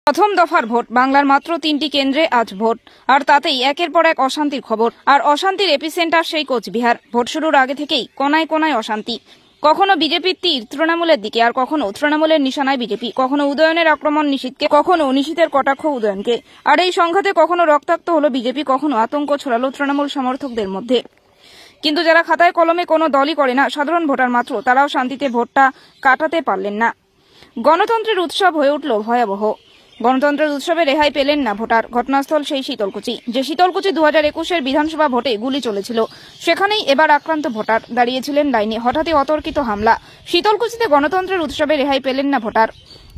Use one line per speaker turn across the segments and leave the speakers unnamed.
প্রথম দফার ভোট বাংলার মাত্র ৩টি কেন্দ্রে আজ ভোট, আর তাতেই একের পর এক অশান্তির খবর। আর অশান্তির এপিসেন্টার সেই কোচবিহার। ভোট শুরুর আগে থেকেই কোনায় কোনায় অশান্তি। কখনো বিজেপির তীর তৃণমূলের দিকে, আর কখনো তৃণমূলের নিশানায় বিজেপি, কখনো উদয়নের আক্রমণ নিশীথকে, কখনো নিশীথের কটাক্ষ উদয়নকে। আর এই সংঘাতে কখনো রক্তাক্ত হলো বিজেপি, কখনো আতঙ্ক ছড়ালো তৃণমূল সমর্থকদের মধ্যে। কিন্তু যারা খাতায় কলমে কোনো দলই করে না, সাধারণ ভোটার মাত্র, তারাও শান্তিতে ভোটটা কাটাতে পারলেন না। গণতন্ত্রের উৎসব হয়ে উঠল ভয়াবহ। গণতন্ত্রের উৎসবে রেহাই পেলেন না ভোটার। ঘটনাস্থল সেই শীতলকুচি, যে শীতলকুচি 2021-এর বিধানসভা ভোটে গুলি চলেছিল। সেখানেই এবার আক্রান্ত ভোটার দাঁড়িয়েছিলেন লাইনে। হঠাৎই অতর্কিত হামলা। শীতলকুচিতে গণতন্ত্রের উৎসবে রেহাই পেলেন না ভোটার।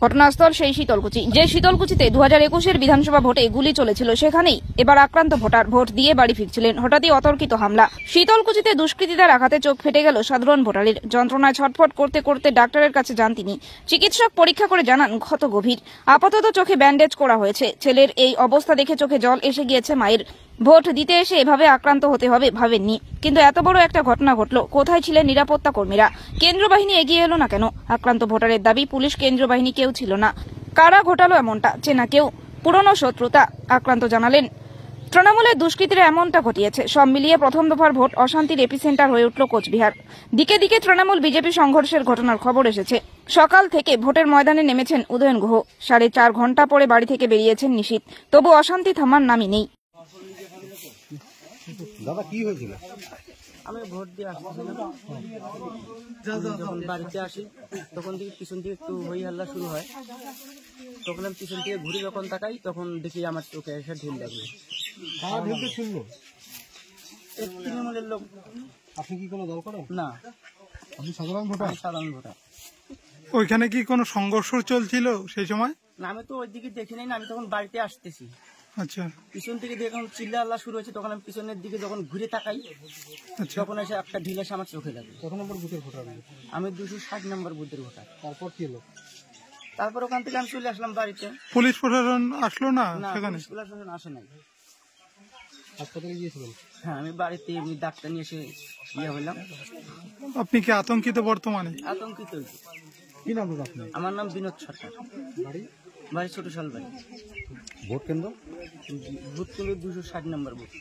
ঘটনাস্থল সেই শীতলকুচি, যে শীতলকুচিতে 2021-এর বিধানসভা ভোটে গুলি চলেছিল। সেখানেই এবার আক্রান্ত ভোটার ভোট দিয়ে বাড়ি ফিরছিলেন। হঠাৎই অতর্কিত হামলা। শীতলকুচিতে দুষ্কৃতীদের আঘাতে চোখ ফেটে গেল সাধারণ ভোটারের। যন্ত্রণায় ছটফট করতে করতে ডাক্তারের কাছে যান তিনি। চিকিৎসক পরীক্ষা করে জানান ক্ষত গভীর। আপাতত চোখে ব্যান্ডেজ করা হয়েছে। ছেলের এই অবস্থা দেখে চোখে জল এসে গিয়েছে মায়ের। ভোট দিতে এসে এভাবে আক্রান্ত হতে হবে ভাবেননি। কিন্তু এত বড় একটা ঘটনা ঘটল। কোথায় ছিলেন নিরাপত্তা কর্মীরা? কেন্দ্রীয় বাহিনী এগিয়ে এলো না কেন? আক্রান্ত ভোটারের দাবি, পুলিশ, কেন্দ্রীয় বাহিনী কেউ ছিল না। কারা ঘটালো এমনটা? চেনা কেউ? পুরনো শত্রুতা? আক্রান্ত জানালেন, তৃণমূলের দুষ্কৃতীরা এমনটা ঘটিয়েছে। সব মিলিয়ে প্রথম দফার ভোট অশান্তির এপিসেন্টার হয়ে উঠল কোচবিহার। দিকে দিকে তৃণমূল বিজেপি সংঘর্ষের ঘটনার খবর এসেছে। সকাল থেকে ভোটের ময়দানে নেমেছেন উদয়ন গুহ। 4.5 ঘন্টা পরে বাড়ি থেকে বেরিয়েছেন নিশীথ। তবু অশান্তি থামার নামই নেই।
দাদা কি হয়েছিল?
আমি ভোট দিয়ে আসছিলাম, যখন বাড়িতে আসি তখন থেকে পিছন থেকে একটু হই হাল্লা শুরু হয়। তখন আমি পিছন থেকে ঘুরে যখন তাকাই তখন দেখি আমার চোখে এসে ঢিল লাগলো। তৃণমূলের লোক।
আপনি কি কোনো দল করেন?
না,
আপনি সাধারণ ভোটার?
সাধারণ ভোটার।
ওইখানে কি কোনো সংঘর্ষ চলছিল সেই সময়?
না, আমি তো ওই দিকে দেখি নাই। আমি তখন বাড়িতে আসতেছি,
আচ্ছা,
পিছন থেকে যখন চিল্লা আল্লাহ শুরু হয়েছে তখন আমি পিছনের দিকে যখন ঘুরে তাকাই তখন এসে একটা ঢিল এসে আমার চোখে লাগে।
কত নম্বর বুথের ভোটার?
আমি 260 নম্বর বুথের ভোটার।
তারপর কি হলো?
তারপর ওখান থেকে আমি চলে আসলাম বাড়িতে।
পুলিশ প্রশাসন আসলো না
না,
সেখানে?
পুলিশ প্রশাসন আসে নাই।
হাসপাতালে গিয়েছিলেন?
হ্যাঁ, আমি বাড়িতে এমনি ডাক্তার নিয়ে এসে হইলাম।
আপনি কি আতঙ্কিত বর্তমানে?
আতঙ্কিত হয়েছে।
কি নাম দাদা আপনি?
আমার নাম বিনোদ সরকার। বাড়ি ছোট শালবাড়ি।
ভোট কেন্দ্র?
বুথ কেন্দ্র 260 নম্বর বুথ।